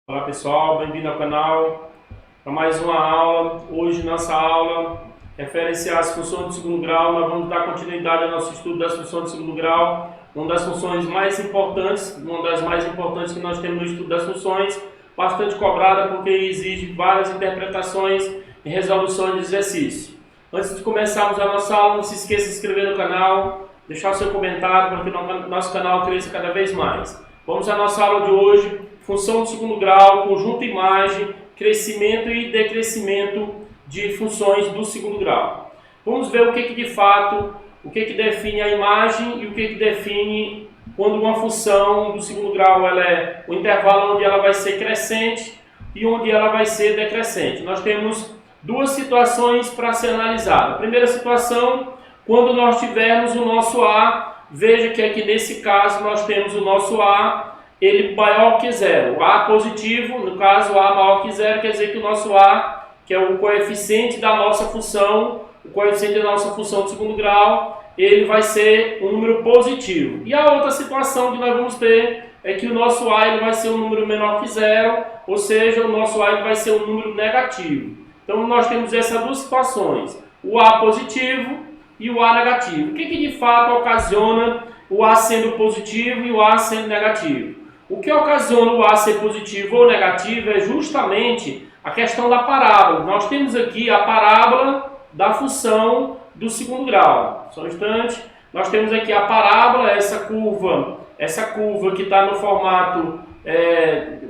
Olá pessoal, bem-vindo ao canal para mais uma aula. Hoje nossa aula refere-se às funções de segundo grau. Nós vamos dar continuidade ao nosso estudo das funções de segundo grau, uma das funções mais importantes, uma das mais importantes que nós temos no estudo das funções, bastante cobrada porque exige várias interpretações e resoluções de exercício. Antes de começarmos a nossa aula, não se esqueça de se inscrever no canal, deixar o seu comentário para que o nosso canal cresça cada vez mais. Vamos à nossa aula de hoje. Função de segundo grau, conjunto imagem, crescimento e decrescimento de funções do segundo grau. Vamos ver o que de fato, o que define a imagem e o que define quando uma função do segundo grau ela é o intervalo onde ela vai ser crescente e onde ela vai ser decrescente. Nós temos duas situações para ser analisadas. A primeira situação, quando nós tivermos o nosso A, veja que aqui nesse caso nós temos o nosso A, ele maior que zero. O A positivo, no caso A maior que zero, quer dizer que o nosso A, que é o coeficiente da nossa função, o coeficiente da nossa função de segundo grau, ele vai ser um número positivo. E a outra situação que nós vamos ter é que o nosso A ele vai ser um número menor que zero, ou seja, o nosso A ele vai ser um número negativo. Então nós temos essas duas situações, o A positivo e o A negativo. O que de fato ocasiona o A sendo positivo e o A sendo negativo? O que ocasiona o A ser positivo ou negativo é justamente a questão da parábola. Nós temos aqui a parábola da função do segundo grau. Só um instante. Nós temos aqui a parábola, essa curva que está no formato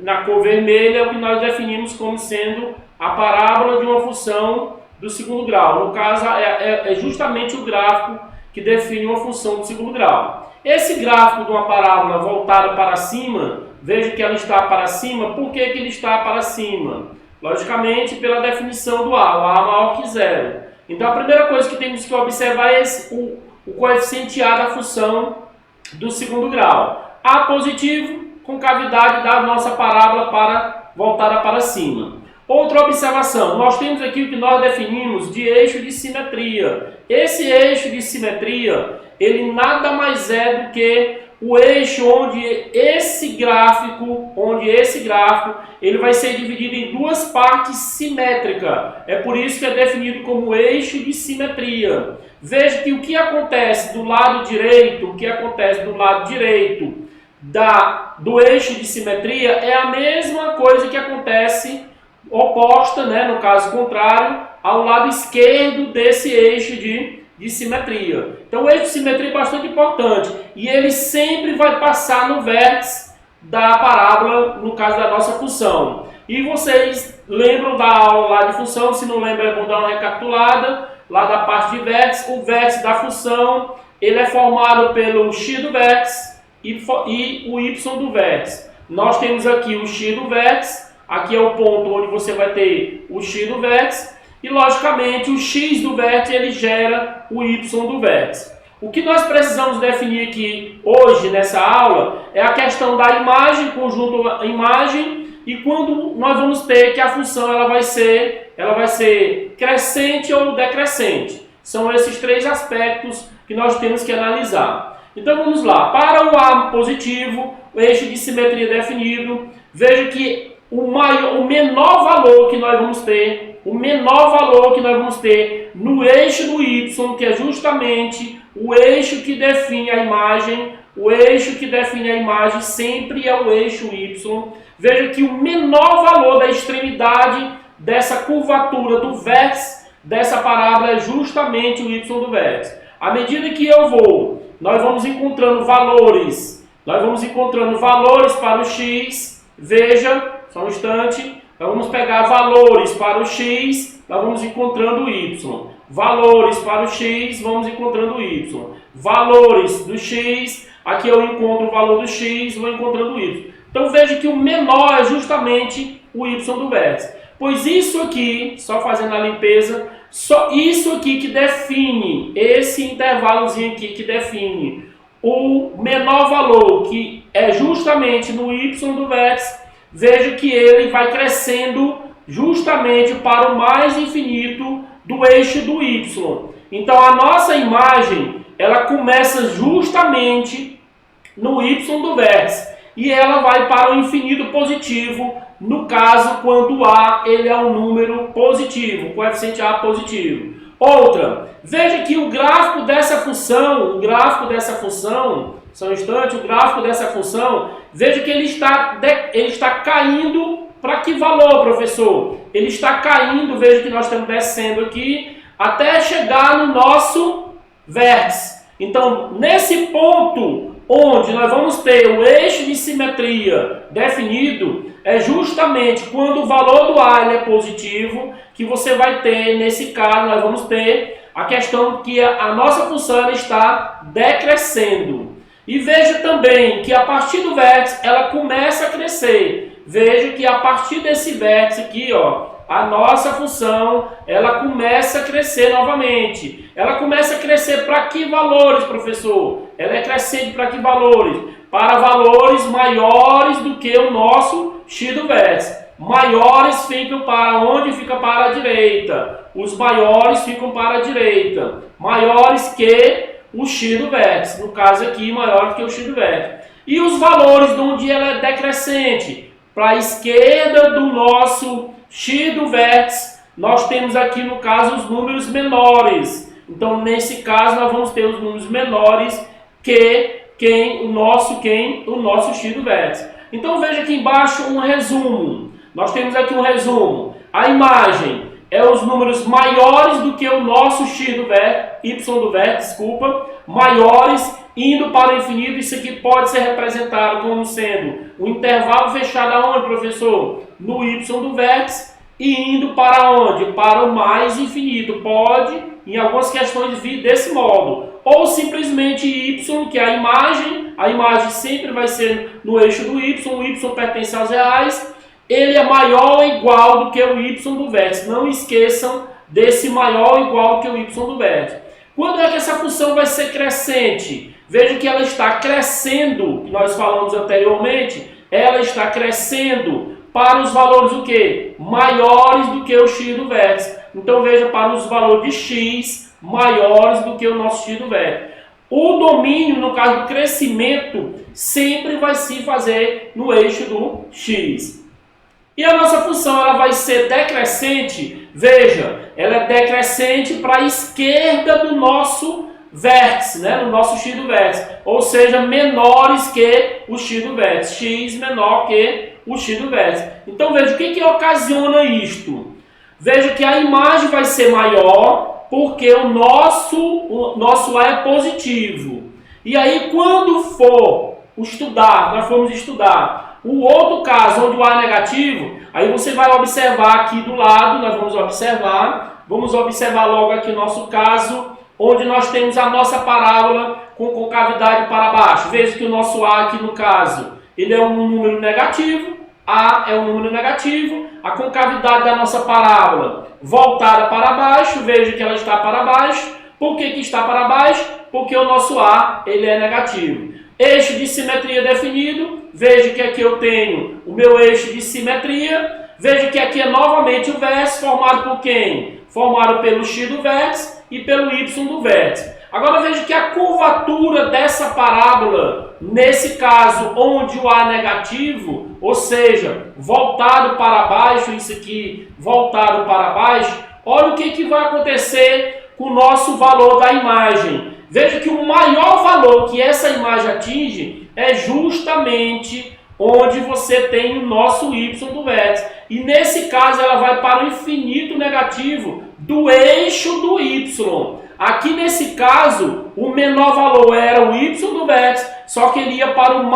na cor vermelha, é o que nós definimos como sendo a parábola de uma função do segundo grau. No caso, é justamente o gráfico que define uma função do segundo grau. Esse gráfico de uma parábola voltada para cima, veja que ela está para cima. Por que ele está para cima? Logicamente, pela definição do A, o A maior que zero. Então, a primeira coisa que temos que observar é o coeficiente A da função do segundo grau. A positivo, concavidade da nossa parábola voltada para cima. Outra observação, nós temos aqui o que nós definimos de eixo de simetria. Esse eixo de simetria, ele nada mais é do que o eixo onde esse gráfico, ele vai ser dividido em duas partes simétricas. É por isso que é definido como eixo de simetria. Veja que o que acontece do lado direito, do eixo de simetria é a mesma coisa que acontece oposta, no caso contrário, ao lado esquerdo desse eixo de simetria. Então o eixo de simetria é bastante importante e ele sempre vai passar no vértice da parábola, no caso da nossa função. E vocês lembram da aula lá de função, se não lembram é bom dar uma recapitulada, lá da parte de vértice. O vértice da função ele é formado pelo x do vértice e o y do vértice. Nós temos aqui o x do vértice, aqui é o ponto onde você vai ter o x do vértice, e logicamente o x do vértice ele gera o y do vértice. O que nós precisamos definir aqui hoje nessa aula é a questão da imagem, conjunto imagem, e quando nós vamos ter que a função ela vai ser crescente ou decrescente. São esses três aspectos que nós temos que analisar. Então vamos lá. Para o A positivo, o eixo de simetria definido, veja que o menor valor que nós vamos ter no eixo do y, que é justamente o eixo que define a imagem, sempre é o eixo y. Veja que o menor valor da extremidade dessa curvatura do vértice dessa parábola é justamente o y do vértice. À medida que nós vamos encontrando valores para o x, veja, só um instante, nós vamos pegar valores para o x, nós vamos encontrando o y. Valores para o x, vamos encontrando o y. Valores do x, aqui eu encontro o valor do x, vou encontrando o y. Então veja que o menor é justamente o y do vértice. Pois isso aqui, só fazendo a limpeza, só isso aqui que define, esse intervalozinho aqui que define o menor valor, que é justamente no y do vértice. Veja que ele vai crescendo justamente para o mais infinito do eixo do y. Então a nossa imagem, ela começa justamente no y do vértice. e ela vai para o infinito positivo, no caso, quando A ele é um número positivo, o coeficiente A positivo. Outra, veja que o gráfico dessa função, só um instante, o gráfico dessa função, veja que ele está caindo para que valor, professor? Ele está caindo, veja que nós estamos descendo aqui, até chegar no nosso vértice. Então, nesse ponto onde nós vamos ter o eixo de simetria definido, é justamente quando o valor do A ele é positivo, que você vai ter, nesse caso, nós vamos ter a questão que a nossa função ela está decrescendo. E veja também que a partir do vértice ela começa a crescer. Veja que a partir desse vértice aqui, ó, a nossa função ela começa a crescer novamente. Ela começa a crescer para que valores, professor? Ela é crescente para que valores? Para valores maiores do que o nosso x do vértice. Maiores ficam para onde? Fica para a direita. Os maiores ficam para a direita. Maiores que o x do vértice. No caso aqui, maior que o x do vértice. E os valores de onde ela é decrescente? Para a esquerda do nosso x do vértice, nós temos aqui no caso os números menores. Então, nesse caso, nós vamos ter os números menores que o nosso x do vértice. Então, veja aqui embaixo um resumo. Nós temos aqui um resumo. A imagem é os números maiores do que o nosso x do vértice, y do vértice, desculpa, maiores indo para o infinito. Isso aqui pode ser representado como sendo um intervalo fechado aonde, professor? No y do vértice e indo para onde? Para o mais infinito. Pode, em algumas questões, vir desse modo. Ou simplesmente y, que é a imagem sempre vai ser no eixo do y, o y pertence aos reais, ele é maior ou igual do que o y do vértice. Não esqueçam desse maior ou igual que o y do vértice. Quando é que essa função vai ser crescente? Veja que ela está crescendo, que nós falamos anteriormente, ela está crescendo para os valores o quê? Maiores do que o x do vértice. Então veja, para os valores de x maiores do que o nosso x do vértice. O domínio, no caso do crescimento, sempre vai se fazer no eixo do x. E a nossa função ela vai ser decrescente, veja, ela é decrescente para a esquerda do nosso vértice, né? No nosso x do vértice, ou seja, menores que o x do vértice, x menor que o x do vértice. Então veja, o que ocasiona isto? Veja que a imagem vai ser maior porque o nosso A é positivo. E aí quando nós formos estudar o outro caso onde o A é negativo, aí você vai observar aqui do lado, nós vamos observar logo aqui o nosso caso, onde nós temos a nossa parábola com concavidade para baixo. Veja que o nosso A aqui no caso, ele é um número negativo, A é um número negativo, a concavidade da nossa parábola voltada para baixo, veja que ela está para baixo. Por que está para baixo? Porque o nosso A ele é negativo. Eixo de simetria definido, veja que aqui eu tenho o meu eixo de simetria, veja que aqui é novamente o vértice formado por quem? Formado pelo x do vértice e pelo y do vértice. Agora veja que a curvatura dessa parábola, nesse caso onde o A é negativo, ou seja, voltado para baixo, isso aqui voltado para baixo, olha o que vai acontecer com o nosso valor da imagem. Veja que o maior valor que essa imagem atinge é justamente onde você tem o nosso y do vértice. E nesse caso ela vai para o infinito negativo do eixo do y. Aqui nesse caso, o menor valor era o y do vértice, só que ele ia para o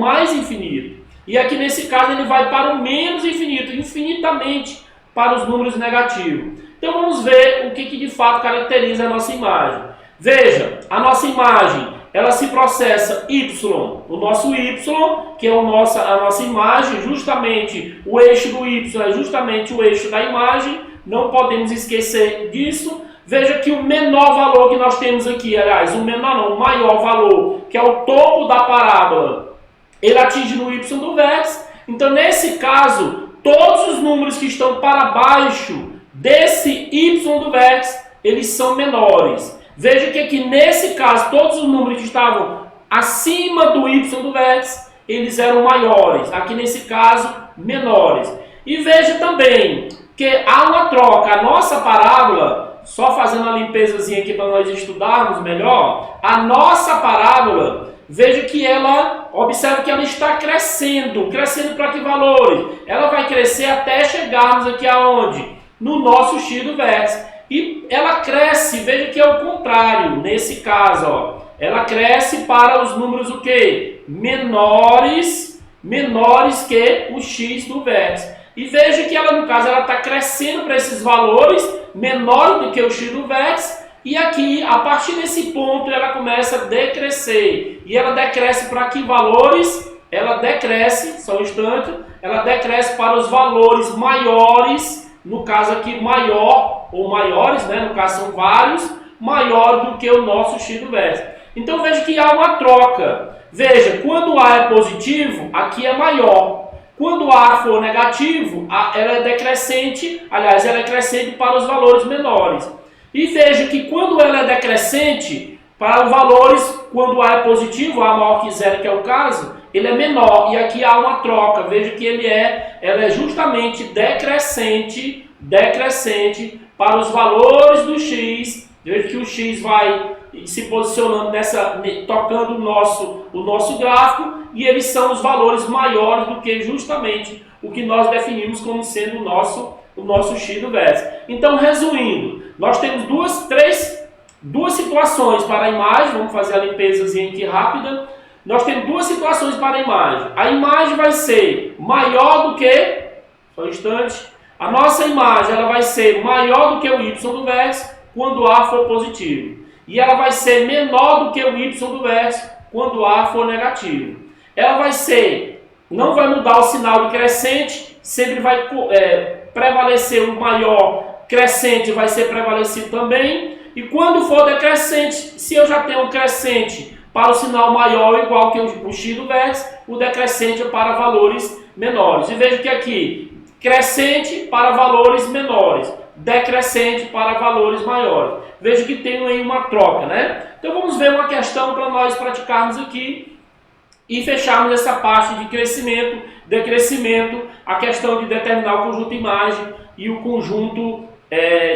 mais infinito. E aqui nesse caso ele vai para o menos infinito, infinitamente para os números negativos. Então vamos ver o que de fato caracteriza a nossa imagem. Veja, a nossa imagem, ela se processa y, o nosso y, que é a nossa imagem, justamente o eixo do y é justamente o eixo da imagem, não podemos esquecer disso. Veja que o menor valor que nós temos aqui, aliás, o maior valor, que é o topo da parábola, ele atinge no y do vértice. Então, nesse caso, todos os números que estão para baixo desse y do vértice, eles são menores. Veja que aqui, nesse caso, todos os números que estavam acima do y do vértice, eles eram maiores. Aqui nesse caso, menores. E veja também que há uma troca. A nossa parábola, só fazendo uma limpezazinha aqui para nós estudarmos melhor, a nossa parábola, veja que ela, observe que ela está crescendo. Crescendo para que valores? Ela vai crescer até chegarmos aqui aonde? No nosso x do vértice. E ela cresce, veja que é o contrário, nesse caso, ó. Ela cresce para os números o quê? Menores que o x do vértice. E veja que ela, no caso, ela está crescendo para esses valores menores do que o x do vértice. E aqui, a partir desse ponto, ela começa a decrescer. E ela decresce para que valores? Ela decresce, só um instante, ela decresce para os valores maiores, no caso aqui maior, ou maiores, né? No caso são vários, maior do que o nosso x do vértice. Então veja que há uma troca. Veja, quando A é positivo, aqui é maior. Quando A for negativo, ela é decrescente, aliás, ela é crescente para os valores menores. E veja que quando ela é decrescente, para os valores, quando A é positivo, A maior que zero, que é o caso, ele é menor. E aqui há uma troca. Veja que ela é justamente decrescente para os valores do x. Veja que o x vai se posicionando tocando o nosso gráfico, e eles são os valores maiores do que justamente o que nós definimos como sendo o nosso x do vértice. Então, resumindo, nós temos duas situações para a imagem. Vamos fazer a limpezazinha aqui rápida. Nós temos duas situações para a imagem. A imagem vai ser maior do que, só um instante, a nossa imagem ela vai ser maior do que o y do vértice quando A for positivo. E ela vai ser menor do que o y do vértice quando A for negativo. Ela vai ser, não vai mudar o sinal de crescente, sempre vai prevalecer o maior. Crescente vai ser prevalecido também. E quando for decrescente, se eu já tenho um crescente para o sinal maior ou igual que o x do vértice, o decrescente é para valores menores. E veja que aqui, crescente para valores menores, decrescente para valores maiores. Veja que tem aí uma troca, né? Então vamos ver uma questão para nós praticarmos aqui e fecharmos essa parte de crescimento, decrescimento, a questão de determinar o conjunto imagem e o conjunto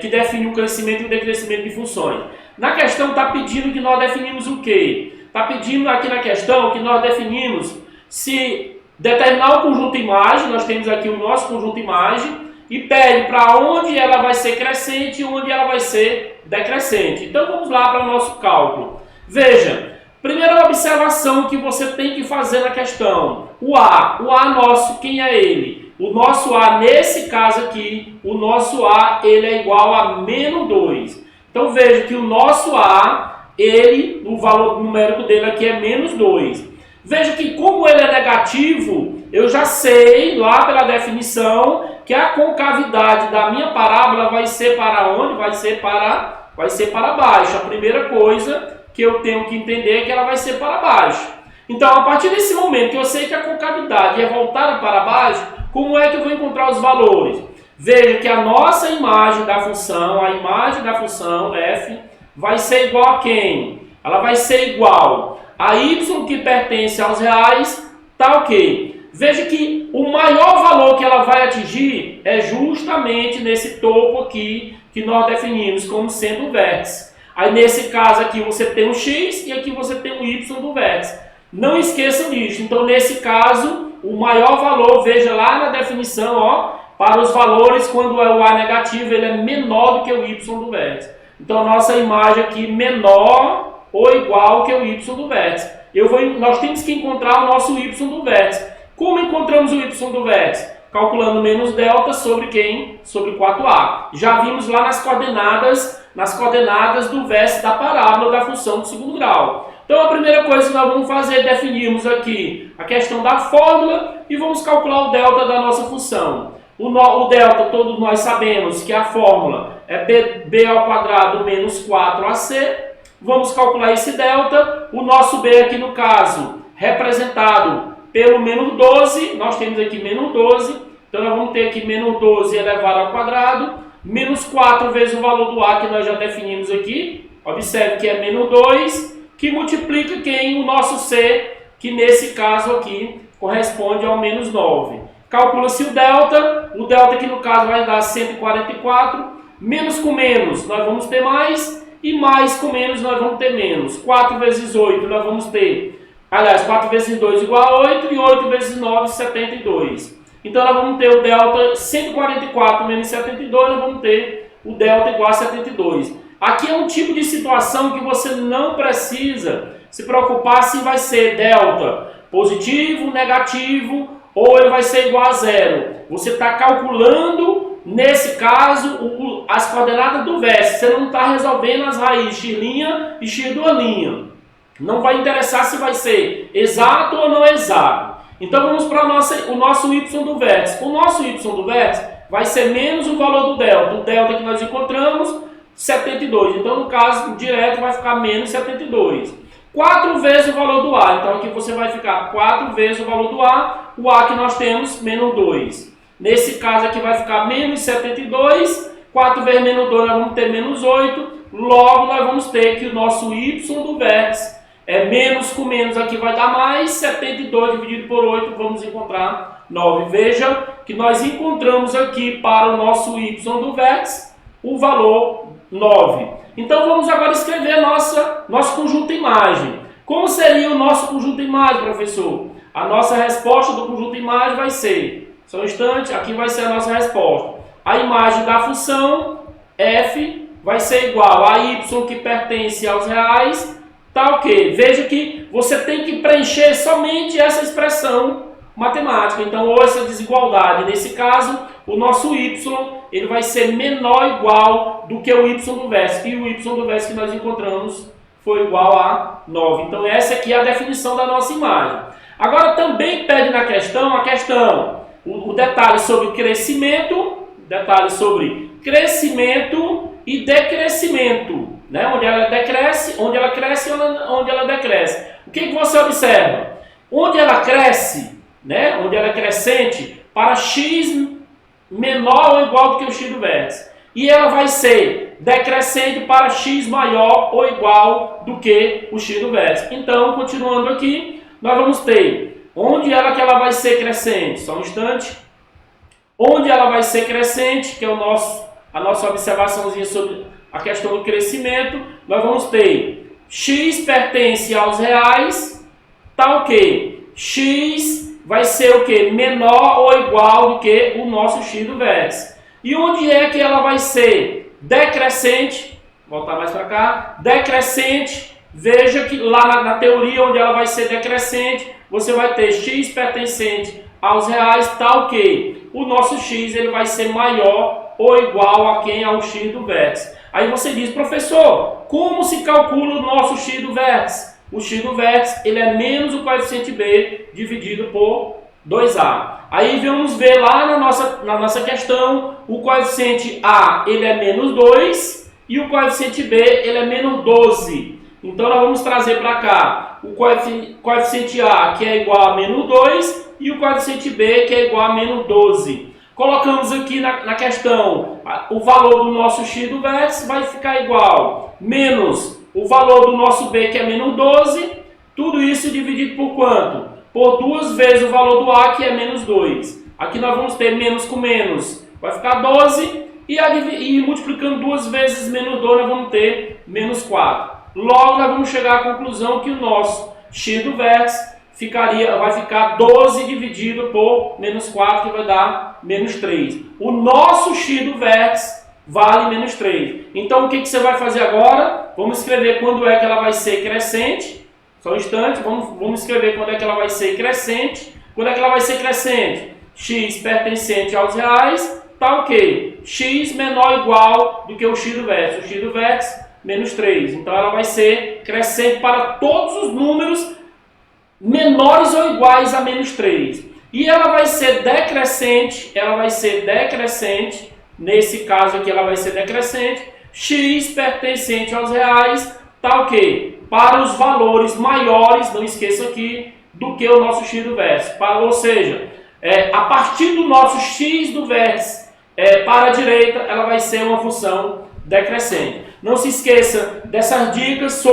que define o crescimento e o decrescimento de funções. Na questão está pedindo que nós definimos o quê? Está pedindo aqui na questão que nós definimos se determinar o conjunto imagem, nós temos aqui o nosso conjunto imagem, e pede para onde ela vai ser crescente e onde ela vai ser decrescente. Então vamos lá para o nosso cálculo. Veja, primeira observação que você tem que fazer na questão. O A nosso, quem é ele? O nosso A, nesse caso aqui, o nosso A ele é igual a menos 2. Então veja que o nosso A, o valor numérico dele aqui é menos 2. Veja que como ele é negativo, eu já sei lá pela definição que a concavidade da minha parábola vai ser para onde? Vai ser para baixo. A primeira coisa que eu tenho que entender é que ela vai ser para baixo. Então, a partir desse momento que eu sei que a concavidade é voltada para baixo, como é que eu vou encontrar os valores? Veja que a nossa imagem da função, a imagem da função f, vai ser igual a quem? Ela vai ser igual a y que pertence aos reais, tá ok? Veja que o maior valor que ela vai atingir é justamente nesse topo aqui que nós definimos como sendo o vértice. Aí nesse caso aqui você tem o x e aqui você tem o y do vértice. Não esqueçam disso. Então nesse caso o maior valor, veja lá na definição, ó, para os valores quando é o A negativo ele é menor do que o y do vértice. Então nossa imagem aqui menor ou igual que o y do vértice. Nós temos que encontrar o nosso y do vértice. Como encontramos o y do vértice? Calculando menos delta sobre quem? Sobre 4a. Já vimos lá nas coordenadas do vértice da parábola da função de segundo grau. Então a primeira coisa que nós vamos fazer é definirmos aqui a questão da fórmula e vamos calcular o delta da nossa função. O delta, todos nós sabemos que a fórmula é b ao quadrado menos 4ac. Vamos calcular esse delta. O nosso b aqui no caso, representado pelo menos 12, nós temos aqui menos 12, então nós vamos ter aqui menos 12 elevado ao quadrado, menos 4 vezes o valor do A que nós já definimos aqui, observe que é menos 2, que multiplica quem? O nosso C, que nesse caso aqui corresponde ao menos 9. Calcula-se o delta aqui no caso vai dar 144, menos com menos nós vamos ter mais, e mais com menos nós vamos ter menos. 4 vezes 8 nós vamos ter, aliás, 4 vezes 2 igual a 8, e 8 vezes 9, 72. Então nós vamos ter o delta 144 menos 72, nós vamos ter o delta igual a 72. Aqui é um tipo de situação que você não precisa se preocupar se vai ser delta positivo, negativo, ou ele vai ser igual a zero. Você está calculando, nesse caso, as coordenadas do vértice. Você não está resolvendo as raízes x' e x². Não vai interessar se vai ser exato ou não exato. Então vamos para o nosso y do vértice. O nosso y do vértice vai ser menos o valor do delta. O delta que nós encontramos, 72. Então, no caso direto, vai ficar menos 72. 4 vezes o valor do A. Então, aqui você vai ficar 4 vezes o valor do A. O A que nós temos, menos 2. Nesse caso aqui vai ficar menos 72. 4 vezes menos 2, nós vamos ter menos 8. Logo, nós vamos ter que o nosso y do vértice é menos com menos aqui vai dar mais. 72 dividido por 8, vamos encontrar 9. Veja que nós encontramos aqui para o nosso y do vértice o valor 9. Então vamos agora escrever nosso conjunto imagem. Como seria o nosso conjunto imagem, professor? A nossa resposta do conjunto imagem vai ser, só um instante, aqui vai ser a nossa resposta. A imagem da função f vai ser igual a y que pertence aos reais, tá ok? Veja que você tem que preencher somente essa expressão matemática. Então, ou essa desigualdade, nesse caso, o nosso y ele vai ser menor ou igual do que o y do vértice. E o y do vértice que nós encontramos foi igual a 9. Então, essa aqui é a definição da nossa imagem. Agora, também pede na questão, o detalhe sobre crescimento e decrescimento, né? Onde ela decresce, onde ela cresce e onde ela decresce. O que você observa? Onde ela cresce, né? Onde ela é crescente, para x menor ou igual do que o x do vértice. E ela vai ser decrescente para x maior ou igual do que o x do vértice. Então, continuando aqui, nós vamos ter onde ela vai ser crescente. Só um instante. Onde ela vai ser crescente, que é a nossa observaçãozinha sobre a questão do crescimento, nós vamos ter x pertence aos reais, tá ok? X vai ser o que? Menor ou igual do que o nosso x do vértice. E onde é que ela vai ser decrescente? Voltar mais para cá. Decrescente. Veja que lá na teoria onde ela vai ser decrescente, você vai ter x pertencente aos reais, tá ok? O nosso x ele vai ser maior ou igual a quem? Ao x do vértice. Aí você diz, professor, como se calcula o nosso x do vértice? O x do vértice ele é menos o coeficiente b dividido por 2a. Aí vamos ver lá na nossa questão, o coeficiente a ele é menos 2 e o coeficiente b ele é menos 12. Então nós vamos trazer para cá o coeficiente a que é igual a menos 2 e o coeficiente b que é igual a menos 12. Colocamos aqui na questão o valor do nosso x do vértice vai ficar igual menos o valor do nosso b que é menos 12, tudo isso dividido por quanto? Por 2 vezes o valor do a que é menos 2. Aqui nós vamos ter menos com menos, vai ficar 12 e multiplicando 2 vezes menos 2 nós vamos ter menos 4. Logo nós vamos chegar à conclusão que o nosso x do vértice vai ficar 12 dividido por menos 4, que vai dar menos 3. O nosso x do vértice vale menos 3. Então, o que você vai fazer agora? Vamos escrever quando é que ela vai ser crescente. Só um instante, vamos escrever quando é que ela vai ser crescente. Quando é que ela vai ser crescente? X pertencente aos reais, tá ok. X menor ou igual do que o x do vértice. O x do vértice, menos 3. Então, ela vai ser crescente para todos os números menores ou iguais a menos 3. E ela vai ser decrescente, nesse caso aqui ela vai ser decrescente, x pertencente aos reais, tá ok? Para os valores maiores, não esqueça aqui, do que o nosso x do vértice. Ou seja, a partir do nosso x do vértice para a direita, ela vai ser uma função decrescente. Não se esqueça dessas dicas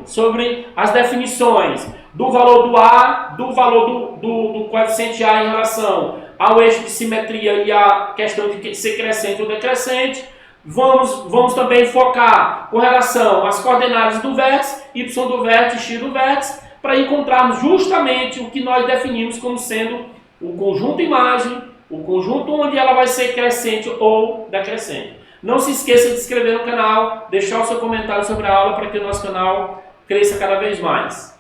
sobre as definições do valor do A, do valor do coeficiente A em relação ao eixo de simetria e a questão de ser crescente ou decrescente. Vamos também focar com relação às coordenadas do vértice, y do vértice, x do vértice, para encontrarmos justamente o que nós definimos como sendo o conjunto imagem, o conjunto onde ela vai ser crescente ou decrescente. Não se esqueça de se inscrever no canal, deixar o seu comentário sobre a aula para que o nosso canal cresça cada vez mais.